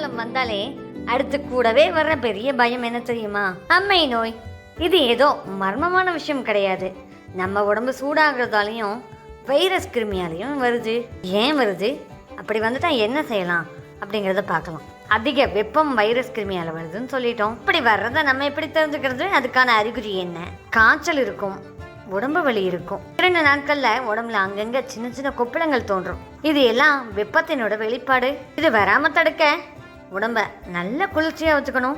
காலம் வந்தாலே அடுத்து கூடவே வர்ற பெரிய பயம் என்ன தெரியுமா? அம்மை நோய். இது ஏதோ மர்மமான விஷயம் கிடையாது. நம்ம உடம்பு சூடாகிறதாலையும் வைரஸ் கிருமியாலையும் வருது. ஏன் வருது, அப்படி வந்துட்டா என்ன செய்யலாம் அப்படிங்கிறத பார்க்கலாம். அதிக வெப்பம் வைரஸ் கிருமியால வருதுன்னு சொல்லிட்டோம். இப்படி வர்றதை நம்ம எப்படி தெரிஞ்சுக்கிறது? அதுக்கான அறிகுறி என்ன? காய்ச்சல் இருக்கும், உடம்பு வலி இருக்கும், 2 நாட்கள்ல உடம்புல அங்கங்க சின்ன சின்ன கொப்பளங்கள் தோன்றும். இது எல்லாம் வெப்பத்தினோட வெளிப்பாடு. இது வராம தடுக்க உடம்ப நல்ல குளிர்ச்சியா வச்சுக்கணும்.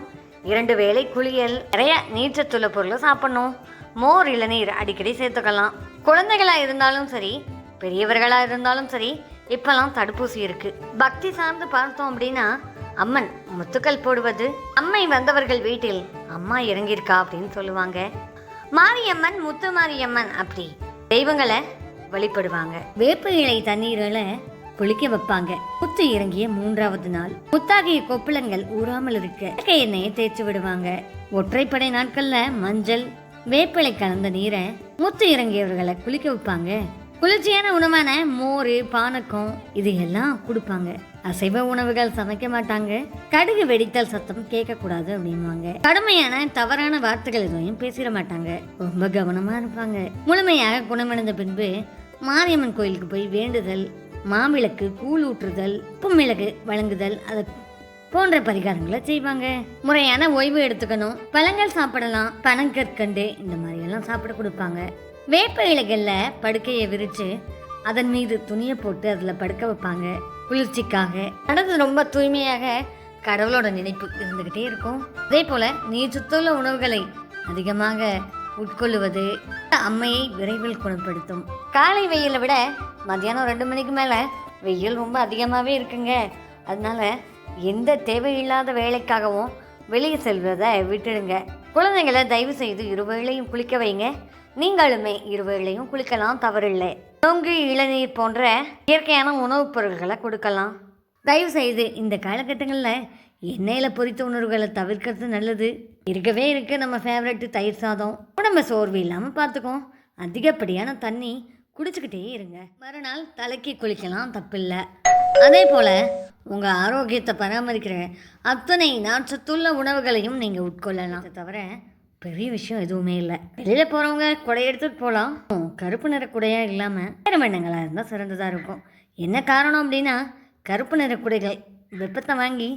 2 வேளை குளியல், நிறைய நீர்ச்சத்துள்ள பொருளை சாப்பிடணும். மோர், இளநீர் அடிக்கடி சேர்த்துக்கலாம். குழந்தைகளா இருந்தாலும் சரி, பெரியவர்களா இருந்தாலும் சரி, இப்பெல்லாம் தடுப்பூசி இருக்கு. பக்தி சார்ந்து பார்த்தோம் அப்படின்னா அம்மன் முத்துக்கள் போடுவது, அம்மை வந்தவர்கள் வீட்டில் அம்மா இறங்கியிருக்கா அப்படின்னு சொல்லுவாங்க. மாரியம்மன், முத்து மாரியம்மன் அப்படி தெய்வங்களை வழிபடுவாங்க. வேப்ப இலை தண்ணீரில் குளிக்க வைப்பாங்க. முத்து இறங்கிய 3வது நாள் முத்தாகிய கொப்பளங்கள் ஊறாமல் இருக்க எண்ணெயை தேய்ச்சி விடுவாங்க. ஒற்றைப்படை நாட்கள்ல மஞ்சள் வேப்பிலை கலந்த நீரை முத்து இறங்கியவர்களை குளிக்க வைப்பாங்க. குளிர்ச்சியான உணவான மோர், பானக்கம் இது எல்லாம் கொடுப்பாங்க. அசைவ உணவுகள் சமைக்க மாட்டாங்க. கடுகு வெடித்தல் சத்தம் கேட்க கூடாது அப்படின்வாங்க. கடுமையான தவறான வார்த்தைகள் எதுவும் பேசிட மாட்டாங்க. ரொம்ப கவனமா இருப்பாங்க. முழுமையாக குணமடைந்த பின்பு மாரியம்மன் கோயிலுக்கு போய் வேண்டுதல், மாவிளக்கு, கூழ் ஊற்றுதல், உப்பு மிளகு வழங்குதல், அது போன்ற பரிகாரங்களை செய்வாங்க. முறையான ஓய்வு எடுத்துக்கணும். பழங்கள் சாப்பிடலாம். பனங்கற்கண்டு இந்த மாதிரி எல்லாம் சாப்பிட கொடுப்பாங்க. வேப்ப இலைகள்ல படுக்கையை விரிச்சு அதன் மீது துணியை போட்டு அதுல படுக்க வைப்பாங்க. குளிர்ச்சிக்காக மனது ரொம்ப தூய்மையாக கடவுளோட நினைப்பு இருந்துகிட்டே இருக்கும். அதே போல நீர் சுத்துள்ள உணவுகளை அதிகமாக உட்கொள்ளுவது அம்மையை விரைவில் குணப்படுத்தும். காலை வெயிலை விட மத்தியானம் 2 மணிக்கு மேல வெயில் ரொம்ப அதிகமாகவே இருக்குங்க. அதனால எந்த தேவையில்லாத வேலைக்காகவும் வெளியே செல்வதை விட்டுடுங்க. குழந்தைங்களை தயவு செய்து 2 வேளையும் குளிக்க வைங்க. நீங்களுமே 2 வேளையும் குளிக்கலாம், தவறில்லை. நொங்கு, இளநீர் போன்ற இயற்கையான உணவுப் பொருட்களை கொடுக்கலாம். தயவு செய்து இந்த காலகட்டங்களில் எண்ணெயில் பொரித்த உணவுகளை தவிர்க்கிறது நல்லது. இருக்கவே இருக்கு நம்ம ஃபேவரெட்டு தயிர் சாதம். உடம்பு சோர்வு இல்லாமல் பார்த்துக்கோம். அதிகப்படியான தண்ணி குடிச்சுக்கிட்டே இருங்க. மறுநாள் தலைக்கு குளிக்கலாம், தப்பில்லை. அதே போல் உங்கள் ஆரோக்கியத்தை பராமரிக்கிற அத்தனை நார்ச்சத்துள்ள உணவுகளையும் நீங்கள் உட்கொள்ளலாம். தவிர பெரிய விஷயம் எதுவுமே இல்லை. வெளியில் போகிறவங்க குடையை எடுத்துகிட்டு போகலாம். கருப்பு நிற குடையாக இல்லாமல் வேறு வண்ணங்களாக இருந்தால் சிறந்ததாக இருக்கும். என்ன காரணம் அப்படின்னா, கருப்பு நிற குடைகள் வெப்பத்தை வாங்கி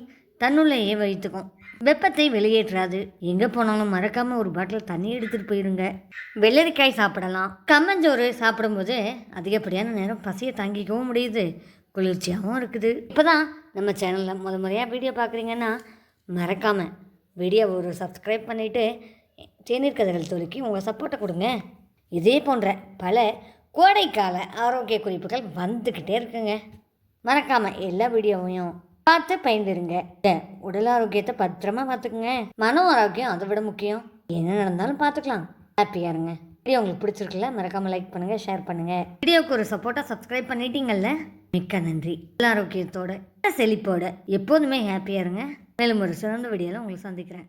தன்னுள்ளேயே வைத்துக்கும், வெப்பத்தை வெளியேற்றாது. எங்கே போனாலும் மறக்காமல் ஒரு பாட்டில் தண்ணி எடுத்துகிட்டு போயிருங்க. வெள்ளரிக்காய் சாப்பிடலாம். கம்மஞ்சோறு சாப்பிடும்போது அதிகப்படியான நேரம் பசியை தாங்கிக்கவும் முடியுது, குளிர்ச்சியாகவும் இருக்குது. இப்போ தான் நம்ம சேனலில் முறையாக வீடியோ பார்க்குறீங்கன்னா மறக்காமல் வீடியோ ஒரு சப்ஸ்கிரைப் பண்ணிவிட்டு தேநீர் கதைகள் துருக்கி உங்கள் சப்போர்ட்டை கொடுங்க. இதே போன்ற பல கோடைக்கால ஆரோக்கிய குறிப்புகள் வந்துக்கிட்டே இருக்குங்க. மறக்காமல் எல்லா வீடியோவையும் பார்த்து பயந்துருங்க. உடல் ஆரோக்கியத்தை பத்திரமா பார்த்துக்குங்க. மன ஆரோக்கியம் அதை விட முக்கியம். என்ன நடந்தாலும் பார்த்துக்கலாம், ஹாப்பியாக இருங்க. வீடியோ உங்களுக்கு பிடிச்சிருக்குல்ல, மறக்காமல் லைக் பண்ணுங்கள், ஷேர் பண்ணுங்கள். வீடியோவுக்கு ஒரு சப்போர்ட்டாக சப்ஸ்கிரைப் பண்ணிட்டீங்கல்ல, மிக்க நன்றி. உடல் ஆரோக்கியத்தோட செழிப்போட எப்போதுமே ஹாப்பியாக இருங்க. மேலும் ஒரு சிறந்த வீடியோவில் உங்களை சந்திக்கிறேன்.